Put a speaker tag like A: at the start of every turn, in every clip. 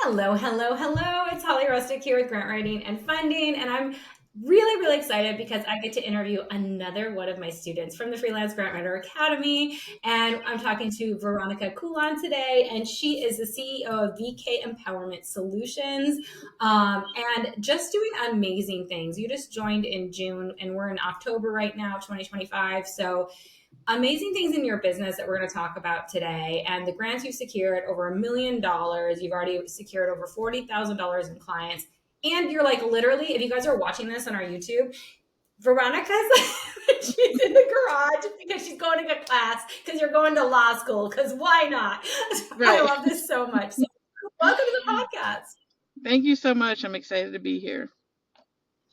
A: Hello, hello, hello. It's Holly Rustick here with Grant Writing and Funding, and I'm really, really excited because I get to interview another one of my students from the Freelance Grant Writer Academy. And I'm talking to Veronica Kulon today, and she is the CEO of VK Empowerment Solutions and just doing amazing things. You just joined in June, and we're in October right now, 2025. So amazing things in your business that we're going to talk about today. And the grants you've secured over $1 million. You've already secured over $40,000 in clients. And you're like, literally, if you guys are watching this on our YouTube, Veronica's she's in the garage because she's going to get class because you're going to law school. Because why not? I
B: Right.
A: love this so much. So, welcome to the podcast.
B: Thank you so much. I'm excited to be here.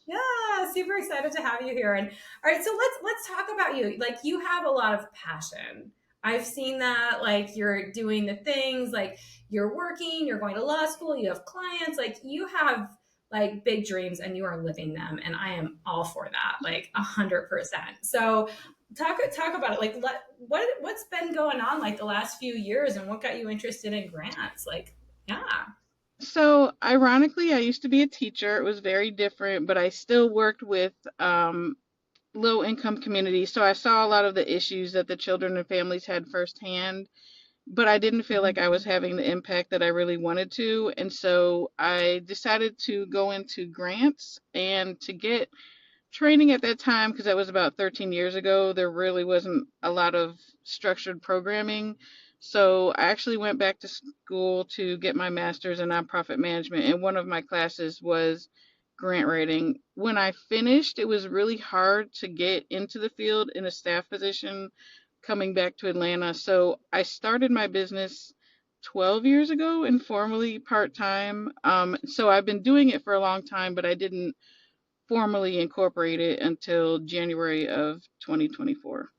A: Yeah, super excited to have you here. And all right, so let's talk about you. Like you have a lot of passion. I've seen that like you're doing the things, like you're working, you're going to law school, you have clients, like you have like big dreams and you are living them, and I am all for that, like 100%. So talk about it. Like what's been going on like the last few years and what got you interested in grants? Like, yeah.
B: So, ironically, I used to be a teacher. It was very different, but I still worked with low income communities. So, I saw a lot of the issues that the children and families had firsthand, but I didn't feel like I was having the impact that I really wanted to. And so, I decided to go into grants and to get training at that time because that was about 13 years ago. There really wasn't a lot of structured programming. So I actually went back to school to get my master's in nonprofit management, and one of my classes was grant writing. When I finished, it was really hard to get into the field in a staff position coming back to Atlanta. So I started my business 12 years ago, informally part time. So I've been doing it for a long time, but I didn't formally incorporated until January of 2024.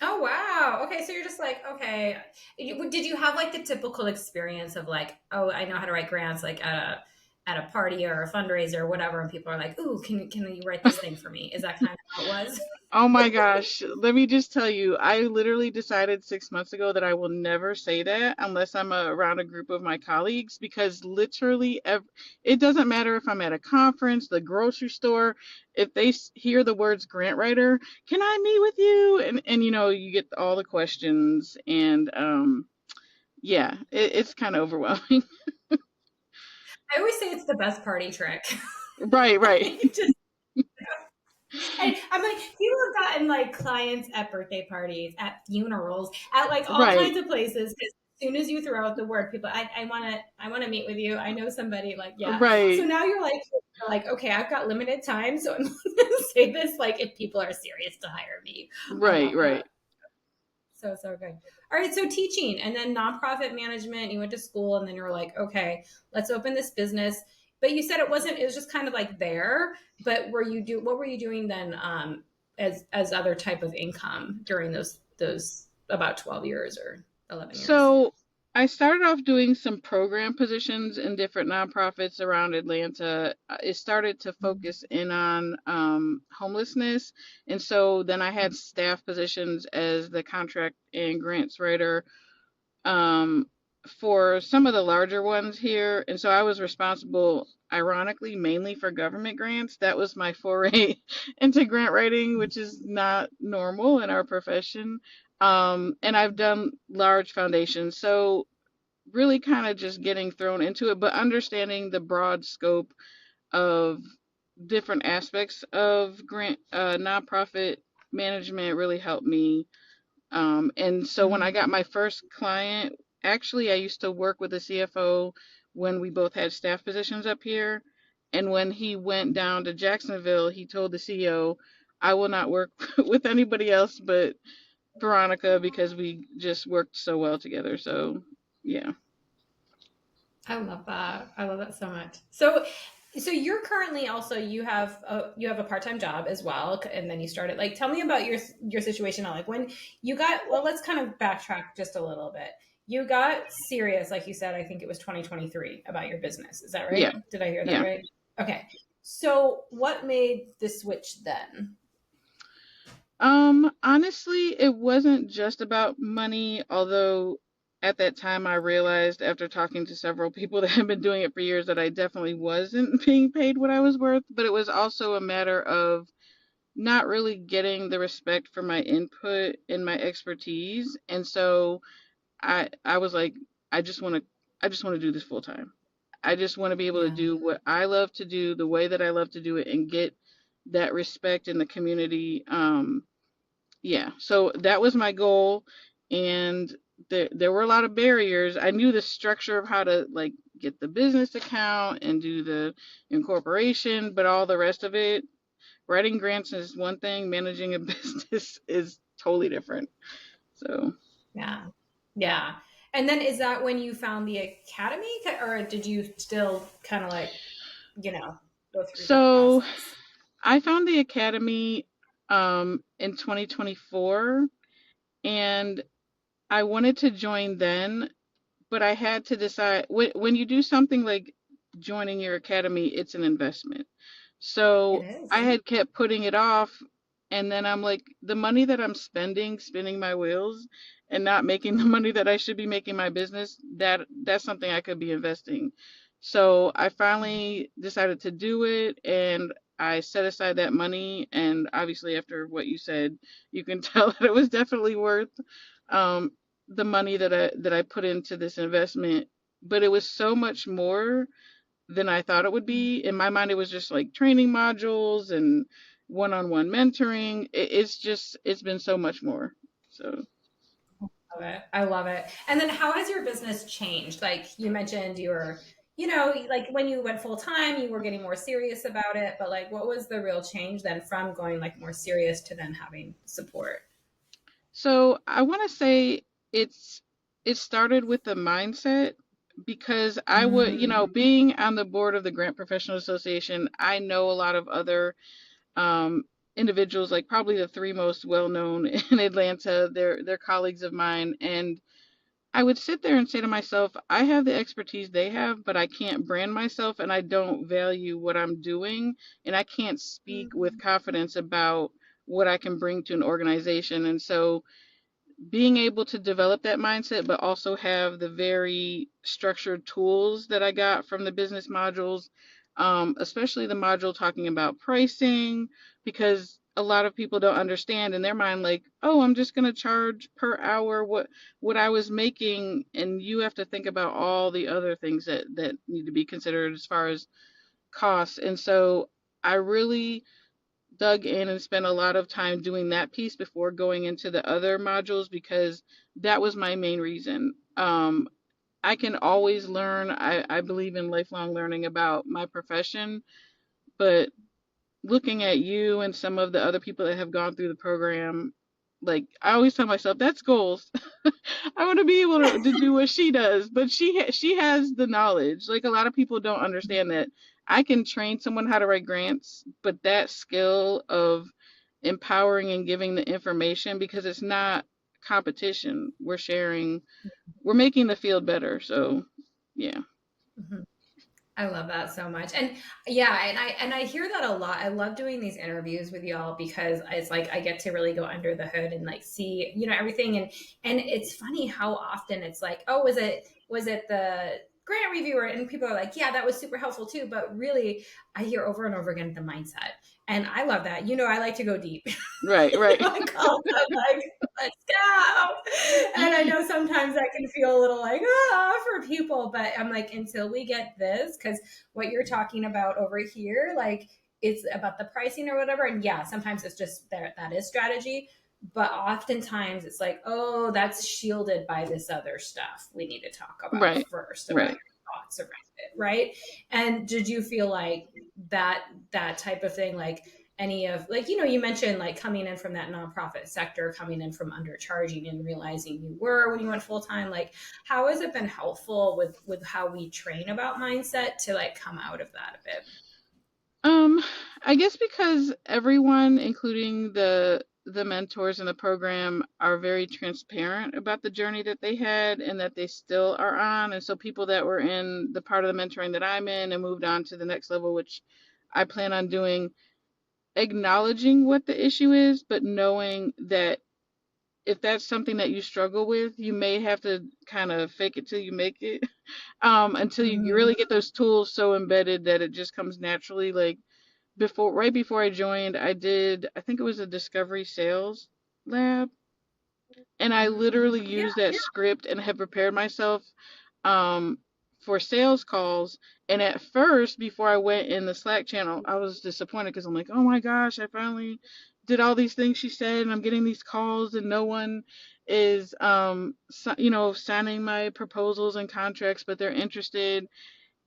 A: Oh wow. Okay, so you're just like, okay. Did you have like the typical experience of like, oh, I know how to write grants like at a party or a fundraiser or whatever, and people are like, ooh, can you write this thing for me? Is that kind of how it was?
B: Oh my gosh, let me just tell you, I literally decided 6 months ago that I will never say that unless I'm around a group of my colleagues because literally, it doesn't matter if I'm at a conference, the grocery store, if they hear the words grant writer, can I meet with you? And you get all the questions, and yeah, it's kind of overwhelming.
A: I always say it's the best party trick.
B: Right, right,
A: Like, just and I'm like, you have gotten like clients at birthday parties, at funerals, at like all
B: right,
A: kinds of places. Because as soon as you throw out the word, people, I want to meet with you. I know somebody. Like, yeah. So
B: right,
A: now you're like, okay, I've got limited time, so I'm going to say this. Like, if people are serious to hire me, I
B: right,
A: love
B: right.
A: that. So good. All right, so teaching and then nonprofit management. You went to school, and then you were like, okay, let's open this business. But you said it wasn't. It was just kind of like there. But what were you doing then as other type of income during those about 12 years or 11 years?
B: So I started off doing some program positions in different nonprofits around Atlanta. It started to focus in on homelessness. And so then I had staff positions as the contract and grants writer um, for some of the larger ones here. And so I was responsible, ironically, mainly for government grants. That was my foray into grant writing, which is not normal in our profession. And I've done large foundations. So really kind of just getting thrown into it, but understanding the broad scope of different aspects of grant nonprofit management really helped me. And so when I
A: Mhm.
B: got my first client, actually, I used to work with the CFO when we both had staff positions up here. And when he went down to Jacksonville, he told the CEO, I will not work with anybody else but Veronica because we just worked so well together. So, yeah.
A: I love that. I love that so much. So you're currently also you have a part time job as well, and then you started. Like, tell me about your situation now. Like when you got. Well, let's kind of backtrack just a little bit. You got serious, like you said. I think it was 2023 about your business. Is that
B: Yeah.
A: right? Did I hear that
B: Yeah.
A: right? Okay. So what made the switch then?
B: Honestly, it wasn't just about money, although at that time, I realized after talking to several people that had been doing it for years that I definitely wasn't being paid what I was worth. But it was also a matter of not really getting the respect for my input and my expertise. And so I was like, I just want to I just want to do this full time. I just want to be able to
A: Yeah.
B: do what I love to do the way that I love to do it and get that respect in the community. Yeah, so that was my goal, and there were a lot of barriers. I knew the structure of how to like get the business account and do the incorporation, but all the rest of it, writing grants is one thing, managing a business is totally different. So,
A: Yeah. Yeah. And then is that when you found the academy, or did you still kind of like, you know, go through the
B: so
A: process?
B: I found the academy in 2024, and I wanted to join then, but I had to decide when you do something like joining your academy, it's an investment.
A: It
B: So I
A: is.
B: had kept putting it off, and then I'm like, the money that I'm spinning my wheels and not making the money that I should be making my business, that's something I could be investing. So I finally decided to do it, and I set aside that money, and obviously after what you said, you can tell that it was definitely worth um, the money that I put into this investment. But it was so much more than I thought it would be. In my mind, it was just like training modules and one-on-one mentoring. It's been so much more. So,
A: Love it. I love it. And then how has your business changed? Like you mentioned you were, like when you went full time, you were getting more serious about it, but like what was the real change then from going like more serious to then having support?
B: so I want to say it's it started with the mindset because I would,
A: Mm,
B: being on the board of the Grant Professional Association, I know a lot of other um, individuals, like probably the three most well known in Atlanta. They're colleagues of mine, and I would sit there and say to myself, I have the expertise they have, but I can't brand myself and I don't value what I'm doing and I can't speak with confidence about what I can bring to an organization. And so being able to develop that mindset, but also have the very structured tools that I got from the business modules, especially the module talking about pricing, because a lot of people don't understand in their mind, like, oh, I'm just going to charge per hour what I was making, and you have to think about all the other things that need to be considered as far as costs. And so I really dug in and spent a lot of time doing that piece before going into the other modules because that was my main reason. I can always learn. I believe in lifelong learning about my profession, but looking at you and some of the other people that have gone through the program, like I always tell myself, that's goals. I want to be able to do what she does, but she has the knowledge. Like a lot of people don't understand that I can train someone how to write grants, but that skill of empowering and giving the information because it's not competition. We're sharing, we're making the field better. So, yeah.
A: mhm. I love that so much. And yeah, and I hear that a lot. I love doing these interviews with y'all because it's like I get to really go under the hood and like see, everything. And it's funny how often it's like, oh, was it the grant reviewer? And people are like, yeah, that was super helpful too. But really I hear over and over again the mindset. And I love that. I like to go deep.
B: Right, right.
A: I call them like, let's go. And I know sometimes that can feel a little like, for people, but I'm like, until we get this, because what you're talking about over here, like, it's about the pricing or whatever. And yeah, sometimes it's just there, that is strategy. But oftentimes it's like, oh, that's shielded by this other stuff we need to talk about
B: Right,
A: first about
B: right.
A: your thoughts around it. Right. And did you feel like that type of thing, like, any of, like, you mentioned like coming in from that nonprofit sector, coming in from undercharging and realizing you were when you went full time, like how has it been helpful with how we train about mindset to like come out of that a bit?
B: Um, I guess because everyone, including the mentors in the program, are very transparent about the journey that they had and that they still are on. And so people that were in the part of the mentoring that I'm in and moved on to the next level, which I plan on doing, acknowledging what the issue is, but knowing that if that's something that you struggle with, you may have to kind of fake it till you make it. Until you
A: Mm,
B: really get those tools so embedded that it just comes naturally. Like right before I joined, I think it was a discovery sales lab, and I literally
A: yeah.
B: used that script and had prepared myself um, for sales calls. And at first, before I went in the Slack channel, I was disappointed because I'm like, oh my gosh, I finally did all these things she said, and I'm getting these calls, and no one is, signing my proposals and contracts, but they're interested.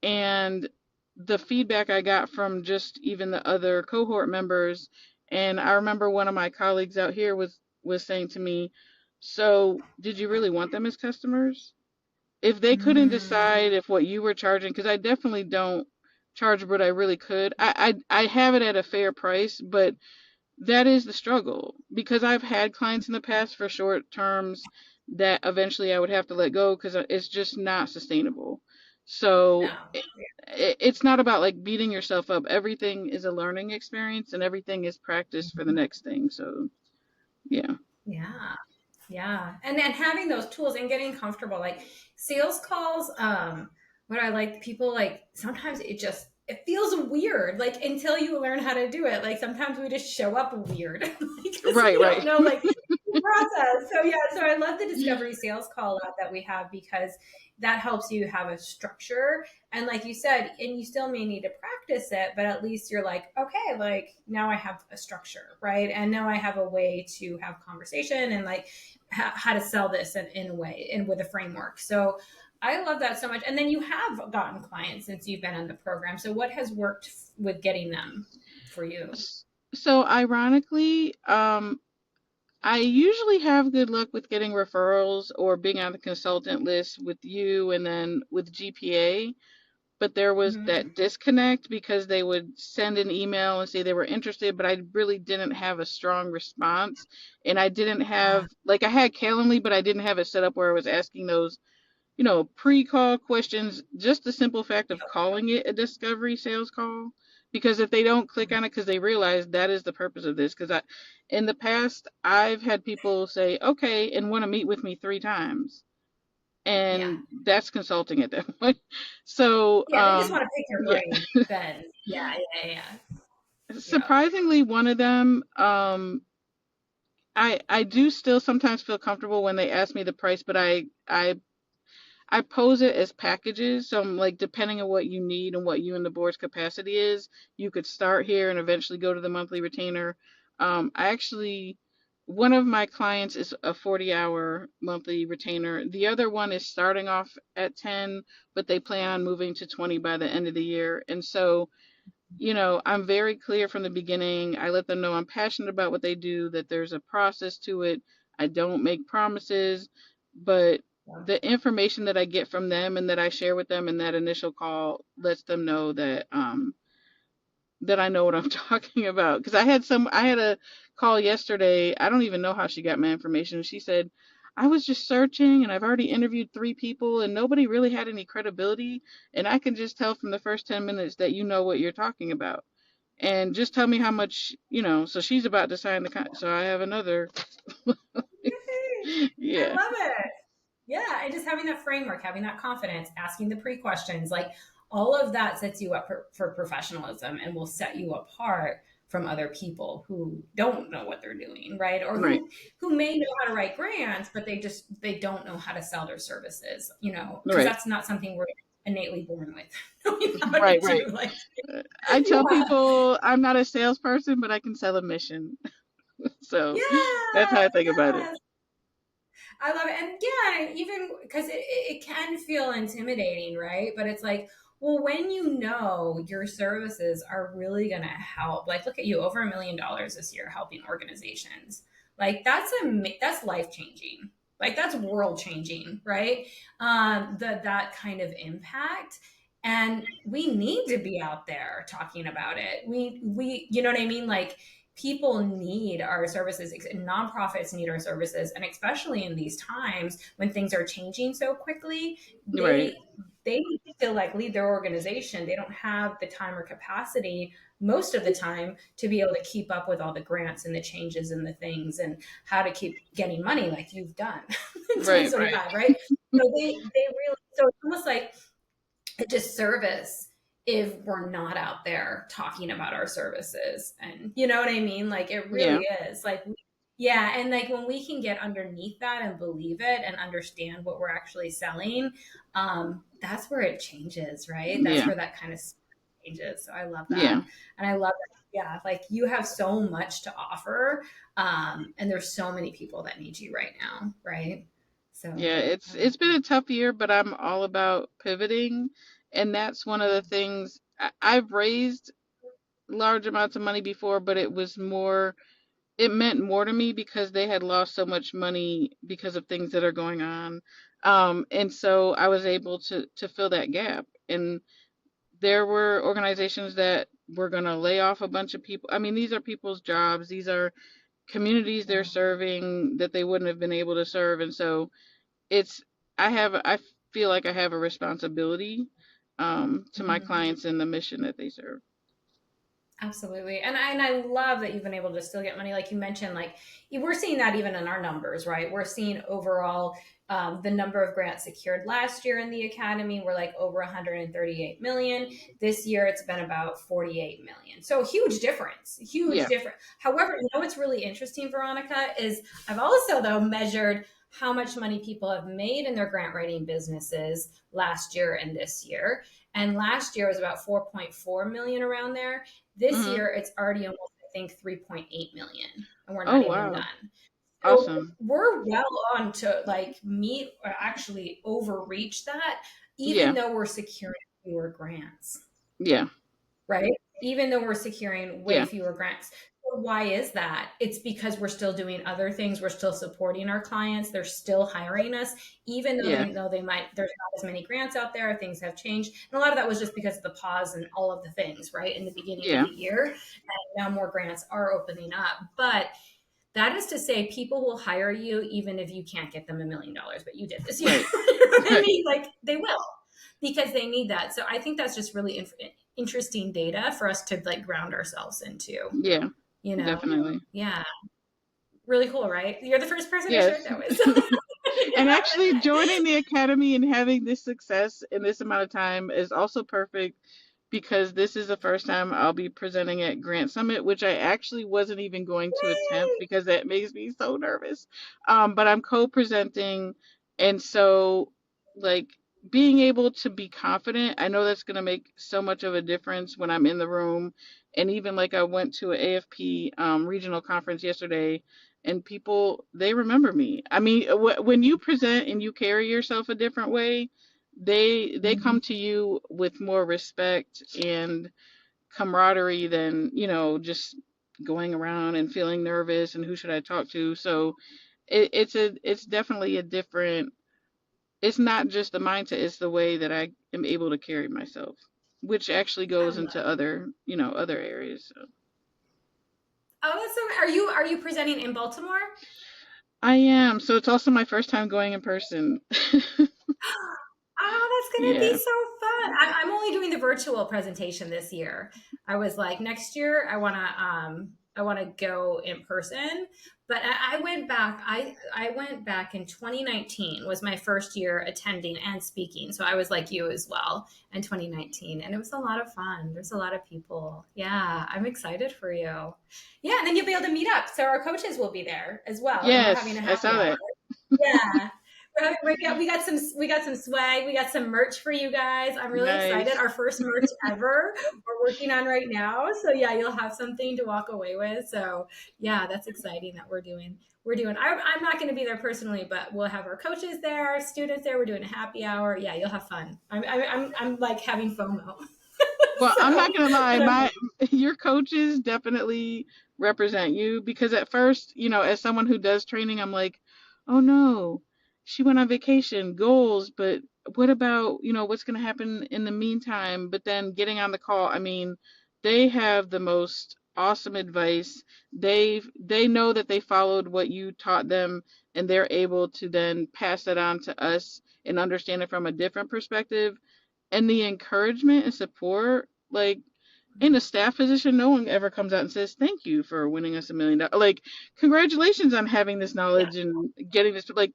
B: And the feedback I got from just even the other cohort members, and I remember one of my colleagues out here was saying to me, "So, did you really want them as customers? If they couldn't
A: Mm,
B: decide if what you were charging, because I definitely don't charge what I really could. I have it at a fair price, but that is the struggle because I've had clients in the past for short terms that eventually I would have to let go because it's just not sustainable.
A: no.
B: So it's not about like beating yourself up. Everything is a learning experience and everything is practice for the next thing. So yeah.
A: Yeah. Yeah. And then having those tools and getting comfortable, like sales calls, what I like people like sometimes it feels weird, like until you learn how to do it. Like sometimes we just show up weird because
B: Right,
A: we don't
B: right.
A: know like the process. So yeah, so I love the discovery sales call out that we have because that helps you have a structure. And like you said, and you still may need to practice it, but at least you're like, okay, like now I have a structure, right? And now I have a way to have conversation and like how to sell this in a way and with a framework. So I love that so much. And then you have gotten clients since you've been in the program. So what has worked with getting them for you?
B: So ironically, I usually have good luck with getting referrals or being on the consultant list with you and then with GPA. But there was
A: Mm-hmm.
B: that disconnect because they would send an email and say they were interested, but I really didn't have a strong response. And I didn't have, like, I had Calendly, but I didn't have it set up where I was asking those, pre-call questions, just the simple fact of calling it a discovery sales call. Because if they don't click on it because they realize that is the purpose of this, in the past, I've had people say, okay, and want to meet with me 3 times.
A: Yeah.
B: And that's consulting at that point. So,
A: Yeah. They just want to pick your
B: yeah,
A: brain then. Yeah. Yeah. Yeah. Yeah.
B: surprisingly, one of them, I do still sometimes feel comfortable when they ask me the price, but I pose it as packages. So I'm like, depending on what you need and what you and the board's capacity is, you could start here and eventually go to the monthly retainer. I actually, one of my clients is a 40-hour monthly retainer. The other one is starting off at 10, but they plan on moving to 20 by the end of the year. And so, I'm very clear from the beginning. I let them know I'm passionate about what they do, that there's a process to it. I don't make promises, but
A: Yeah.
B: the information that I get from them and that I share with them in that initial call lets them know that I know what I'm talking about. Because I had a call yesterday. I don't even know how she got my information. She said, I was just searching and I've already interviewed 3 people and nobody really had any credibility. And I can just tell from the first 10 minutes that you know what you're talking about. And just tell me how much, so she's about to sign the so I have another.
A: Yay. I
B: Yeah,
A: love it. Yeah, and just having that framework, having that confidence, asking the pre questions, like all of that sets you up for professionalism and will set you apart from other people who don't know what they're doing, right? Or
B: right,
A: who may know how to write grants, but they don't know how to sell their services, because
B: right,
A: that's not something we're innately born with knowing how to
B: right,
A: do.
B: right.
A: Like,
B: I tell
A: yeah,
B: people I'm not a salesperson, but I can sell a mission. So that's
A: yeah,
B: how I think about it.
A: yes. I love it. And yeah, even because it can feel intimidating, right? But it's like, well, when you know your services are really going to help, like look at you, over $1 million this year helping organizations. Like that's life changing. Like that's world changing, right? That kind of impact. And we need to be out there talking about it. You know what I mean? Like people need our services, nonprofits need our services, and especially in these times when things are changing so quickly,
B: Right.
A: they need to like lead their organization. They don't have the time or capacity most of the time to be able to keep up with all the grants and the changes and the things and how to keep getting money like you've done in
B: Right, right.
A: 2025, right? So they really, so it's almost like a disservice if we're not out there talking about our services. And you know what I mean? Like it
B: Yeah,
A: really is like, yeah. And like when we can get underneath that and believe it and understand what we're actually selling, that's where it changes, right? That's
B: yeah,
A: where that kind of changes. So I love that.
B: yeah.
A: And I love that. Yeah. Like you have so much to offer. And there's so many people that need you right now. Right. So
B: Yeah,
A: I love
B: it's been a tough year, but I'm all about pivoting, and that's one of the things I've raised large amounts of money before, but it meant more to me because they had lost so much money because of things that are going on. And so I was able to fill that gap. And there were organizations that were going to lay off a bunch of people. I mean, these are people's jobs. These are communities they're
A: that.
B: serving that they wouldn't have been able to serve. And so it's I feel like I have a responsibility to my
A: Mhm.
B: clients and the mission that they serve.
A: Absolutely. And I love that you've been able to still get money. Like you mentioned, like we're seeing that even in our numbers, right? We're seeing overall the number of grants secured last year in the academy were like over 138 million. This year it's been about 48 million. So huge difference, huge
B: Yeah.
A: difference. However, you know what's really interesting, Veronica, is I've also though measured how much money people have made in their grant writing businesses last year and this year. And last year was about 4.4 million around there. This
B: Hmm.
A: year, it's already almost, I think, 3.8 million, and we're
B: Oh,
A: not even
B: wow.
A: done. So
B: Awesome.
A: we're well on to like meet or actually overreach that, even
B: Yeah.
A: though we're securing fewer grants,
B: Yeah.
A: right? Even though we're securing way
B: Yeah.
A: fewer grants. So why is that? It's because we're still doing other things. We're still supporting our clients. They're still hiring us, even though
B: Yeah.
A: they know they might, there's not as many grants out there, things have changed. And a lot of that was just because of the pause and all of the things, right? In the beginning of
B: Yeah.
A: the year. And now more grants are opening up. But that is to say, people will hire you even if you can't get them $1 million, but you did this year.
B: Right.
A: You know what I
B: Right.
A: mean? Like they will because they need that. So I think that's just really interesting data for us to like ground ourselves into,
B: Yeah.
A: you know?
B: Definitely.
A: Yeah. Really cool, right? You're the first person I
B: Yes.
A: shared that with. So,
B: And
A: yeah.
B: actually, joining the academy and having this success in this amount of time is also perfect because this is the first time I'll be presenting at Grant Summit, which I actually wasn't even going to attempt
A: Yay.
B: because that makes me so nervous. But I'm co-presenting, and so like being able to be confident, I know that's going to make so much of a difference when I'm in the room. And even like I went to an AFP regional conference yesterday, and people they remember me. I mean, when you present and you carry yourself a different way, they
A: Mhm.
B: come to you with more respect and camaraderie than just going around and feeling nervous and who should I talk to. So it's definitely a different. It's not just the mindset; it's the way that I am able to carry myself, which actually
A: I
B: goes into
A: love.
B: other areas. So.
A: Oh, that's so. Are you presenting in Baltimore?
B: I am. So it's also my first time going in person.
A: Oh, that's gonna be
B: Yeah.
A: so fun. I'm only doing the virtual presentation this year. I was like, next year I wanna go in person. But I went back. I went back in 2019 was my first year attending and speaking. So I was like you as well in 2019, and it was a lot of fun. There's a lot of people. Yeah, I'm excited for you. Yeah, and then you'll be able to meet up. So our coaches will be there as well, and we're having
B: Yes,
A: a
B: I
A: happy
B: saw
A: hour.
B: that.
A: Yeah. We got some swag. We got some merch for you guys. I'm really excited.
B: Nice.
A: Our first merch ever. We're working on right now. So yeah, you'll have something to walk away with. So yeah, that's exciting that we're doing. I'm not going to be there personally, but we'll have our coaches there, our students there. We're doing a happy hour. Yeah, you'll have fun. I'm like having FOMO.
B: Well, I'm not
A: So,
B: gonna lie,
A: but I'm
B: my your coaches definitely represent you because at first, as someone who does training, I'm like, oh no, she went on vacation, goals, but what about, what's gonna happen in the meantime? But then getting on the call, I mean, they have the most awesome advice. They know that they followed what you taught them and they're able to then pass that on to us and understand it from a different perspective. and the encouragement and support, like in a staff position, no one ever comes out and says, thank you for winning us $1 million. Like, congratulations on having this
A: Yeah,
B: knowledge and getting this, like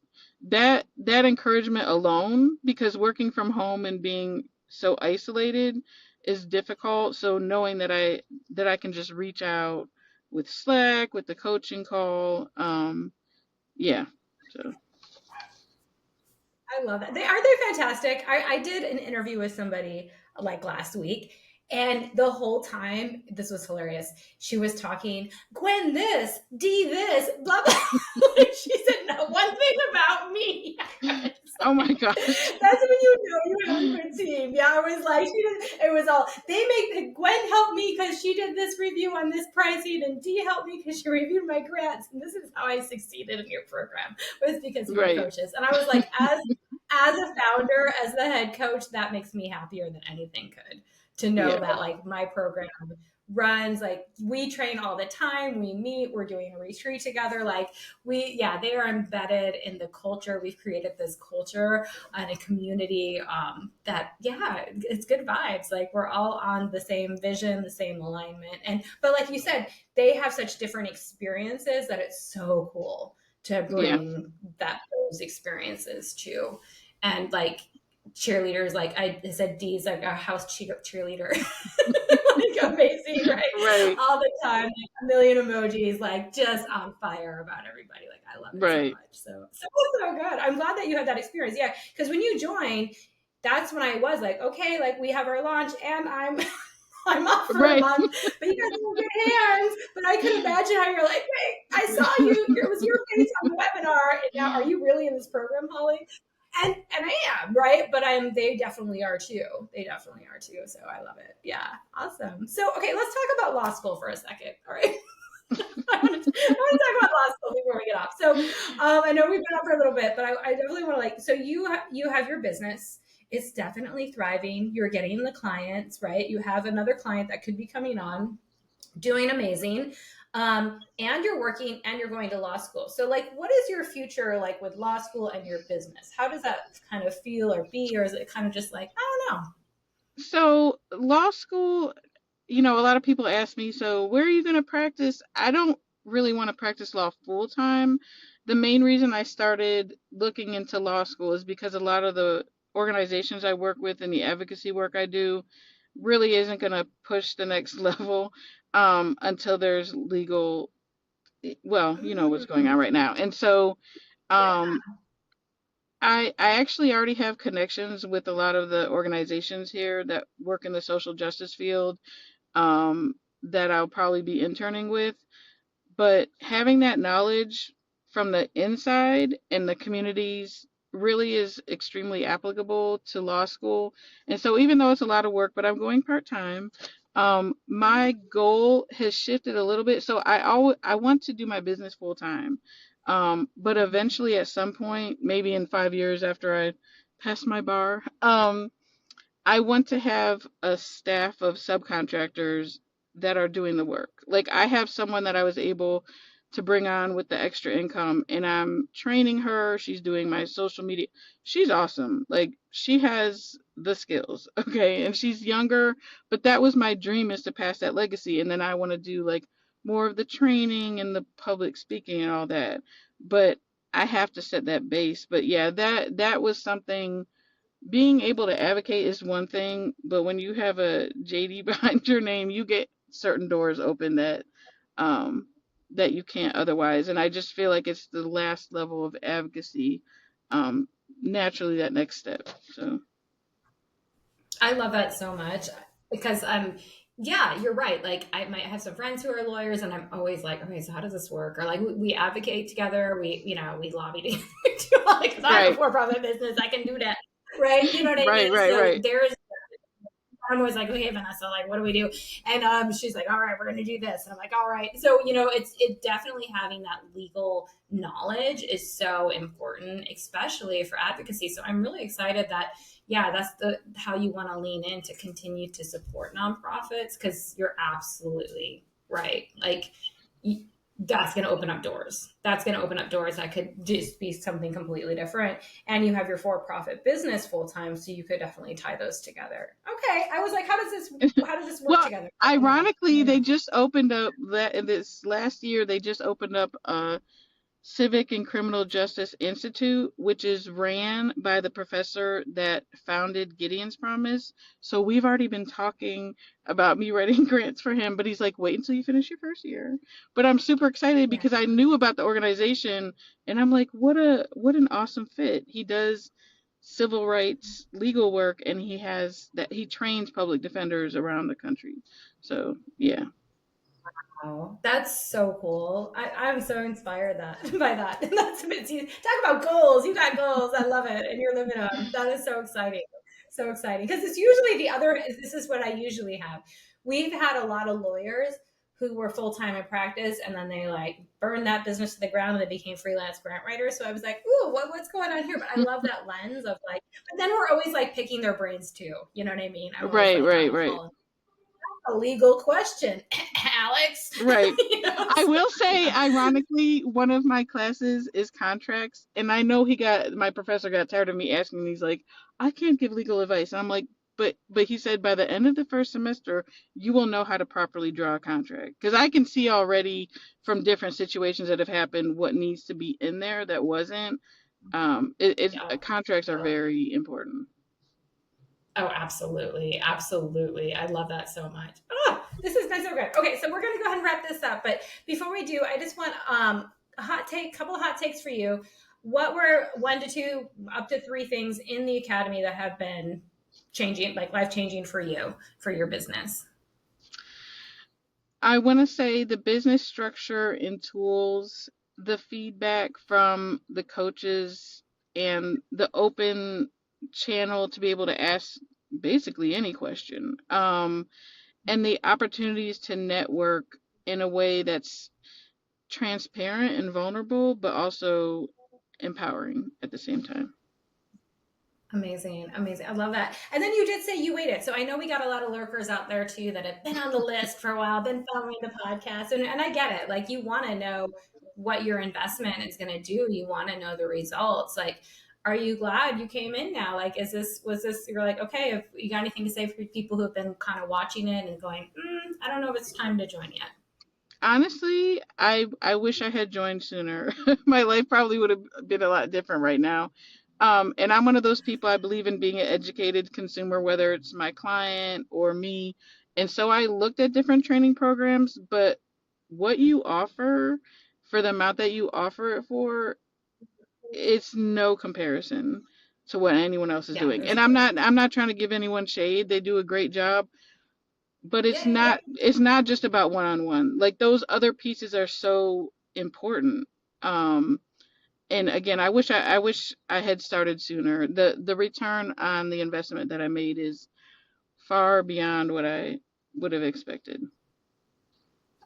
B: that encouragement alone, because working from home and being so isolated is difficult. So knowing that I can just reach out with Slack, with the coaching call, yeah. So
A: I love that. They're fantastic. I did an interview with somebody like last week, and the whole time this was hilarious. She was talking, Gwen this, D this, blah blah. She said no one thing about me. It's
B: oh my
A: like,
B: gosh.
A: that's when you know you have a good team. Yeah, I was like, it was all they make. Gwen helped me because she did this review on this pricing, and D helped me because she reviewed my grants, and this is how I succeeded in your program was because of your
B: Right.
A: coaches. And I was like, as a founder, as the head coach, that makes me happier than anything could to know
B: Yeah.
A: that like my program runs, like we train all the time, we meet, we're doing a retreat together, like yeah, they are embedded in the culture. We've created this culture and a community that, yeah, it's good vibes. Like we're all on the same vision, the same alignment. And but like you said, they have such different experiences that it's so cool to
B: Yeah.
A: bring those experiences too. And like cheerleaders, like I said, D's like a house cheerleader. Like amazing, right?
B: Right.
A: All the time, like a million emojis, like just on fire about everybody. Like I love it so
B: Right.
A: much. So good. I'm glad that you had that experience. Yeah, because when you joined, that's when I was like, okay, like we have our launch, and I'm off for a
B: Right.
A: month, but you guys are in good hands. But I could imagine how you're like, wait, I saw you. It was your face on the webinar, and now are you really in this program, Holly? And I am, right? But they definitely are too. They definitely are too. So I love it. Yeah. Awesome. So okay, let's talk about law school for a second. All right. I want to talk about law school before we get off. So I know we've been up for a little bit, but I definitely want to like. So you have your business. It's definitely thriving. You're getting the clients, right? You have another client that could be coming on, doing amazing. And you're working and you're going to law school. So like, what is your future like with law school and your business? How does that kind of feel or be, or is it kind of just like, I don't know?
B: So law school, a lot of people ask me, so where are you going to practice? I don't really want to practice law full time. The main reason I started looking into law school is because a lot of the organizations I work with and the advocacy work I do really isn't going to push the next level until there's legal, well, you know what's going
A: Mm,
B: on right now. And so
A: yeah.
B: um, I actually already have connections with a lot of the organizations here that work in the social justice field, that I'll probably be interning with. But having that knowledge from the inside and the communities really is extremely applicable to law school. And so even though it's a lot of work, but I'm going part-time, my goal has shifted a little bit. So I want to do my business full time. But eventually at some point, maybe in 5 years after I pass my bar, I want to have a staff of subcontractors that are doing the work. Like I have someone that I was able to bring on with the extra income, and I'm training her. She's doing my social media. She's awesome. Like she has the skills. Okay. And she's younger, but that was my dream, is to pass that legacy. And then I want to do like more of the training and the public speaking and all that. But I have to set that base. But yeah, that was something. Being able to advocate is one thing, but when you have a JD behind your name, you get certain doors open um, that you can't otherwise. And I just feel like it's the last level of advocacy, um, naturally that next step. So
A: I love that so much because yeah, you're right. Like I might have some friends who are lawyers, and I'm always like, okay, so how does this work? Or like we advocate together, we lobby together. Because I have a
B: right,
A: for-profit business, I can do that, right? You know what I
B: right,
A: mean?
B: right,
A: So
B: right,
A: there's I'm always like, okay, Vanessa, like, what do we do? And she's like, all right, we're going to do this. And I'm like, all right. So, it definitely having that legal knowledge is so important, especially for advocacy. So I'm really excited that, yeah, that's how you want to lean in to continue to support nonprofits, because you're absolutely right. Like, that's going to open up doors. That's going to open up doors that could just be something completely different. And you have your for-profit business full time, so you could definitely tie those together. Okay, I was like, how does this work
B: Well,
A: together? I don't know. I
B: ironically,
A: don't
B: they
A: know.
B: just opened up that this last year. They just opened up Civic and Criminal Justice Institute, which is ran by the professor that founded Gideon's Promise. So we've already been talking about me writing grants for him, but he's like, wait until you finish your first year. But I'm super excited
A: Yeah.
B: because I knew about the organization and I'm like, what an awesome fit. He does civil rights legal work and he trains public defenders around the country. So yeah.
A: Oh, that's so cool. I'm so inspired by that. That's talk about goals. You got goals. I love it. And you're living them. That is so exciting. So exciting. Because it's usually this is what I usually have. We've had a lot of lawyers who were full time in practice and then they like burned that business to the ground and they became freelance grant writers. So I was like, ooh, what's going on here? But I love that lens of like, but then we're always like picking their brains too. You know what I mean? I'm always
B: Right,
A: like
B: right,
A: kind of
B: right.
A: following a legal question, Alex.
B: Right.
A: You know,
B: I will say,
A: yeah.
B: ironically, one of my classes is contracts, and I know my professor got tired of me asking. He's like, I can't give legal advice. And I'm like, but he said by the end of the first semester, you will know how to properly draw a contract. Because I can see already from different situations that have happened what needs to be in there that wasn't.
A: Yeah.
B: Contracts are very important.
A: Oh, absolutely. Absolutely. I love that so much. Oh, this has been so good. Okay, so we're going to go ahead and wrap this up. But before we do, I just want a couple of hot takes for you. What were one to two, up to three things in the academy that have been changing, like life changing for you, for your business?
B: I want to say the business structure and tools, the feedback from the coaches, and the open channel to be able to ask basically any question, and the opportunities to network in a way that's transparent and vulnerable, but also empowering at the same time.
A: Amazing, amazing. I love that. And then you did say you waited. So I know we got a lot of lurkers out there too that have been on the list for a while, been following the podcast. And I get it. Like you want to know what your investment is going to do. You want to know the results. Like, are you glad you came in now? Like, was this, you're like, okay, if you got anything to say for people who have been kind of watching it and going, I don't know if it's time to join yet.
B: Honestly, I wish I had joined sooner. My life probably would have been a lot different right now. And I'm one of those people, I believe in being an educated consumer, whether it's my client or me. And so I looked at different training programs, but what you offer for the amount that you offer it for, it's no comparison to what anyone else is
A: Yeah,
B: doing.
A: there's
B: And I'm not trying to give anyone shade. They do a great job, but it's
A: yeah, yeah.
B: not just about one-on-one. Like those other pieces are so important. um and again, I wish I had started sooner. The return on the investment that I made is far beyond what I would have expected.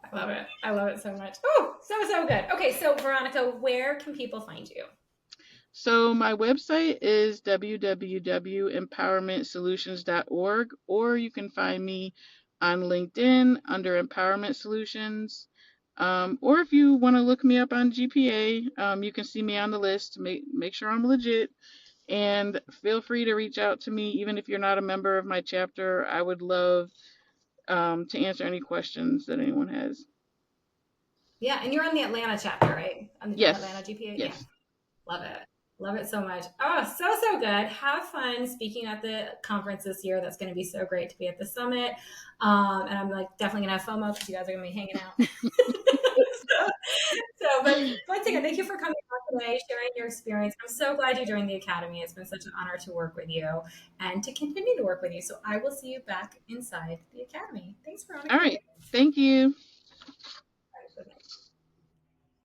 A: I love it. I love it so much. Oh, so good. Okay, so Veronica, where can people find you?
B: So my website is www.empowermentsolutions.org, or you can find me on LinkedIn under Empowerment Solutions. Or if you want to look me up on GPA, you can see me on the list. Make sure I'm legit, and feel free to reach out to me, even if you're not a member of my chapter. I would love to answer any questions that anyone has.
A: Yeah, and you're on the Atlanta chapter, right? On Atlanta
B: Yes,
A: GPA? Yeah.
B: yes.
A: Love it. Love it so much. Oh, so good. Have fun speaking at the conference this year. That's going to be so great to be at the summit. And I'm like definitely going to have FOMO because you guys are going to be hanging out. But once again, thank you for coming on today, sharing your experience. I'm so glad you joined the Academy. It's been such an honor to work with you and to continue to work with you. So I will see you back inside the Academy. Thanks,
B: All
A: Veronica.
B: right. Thank you.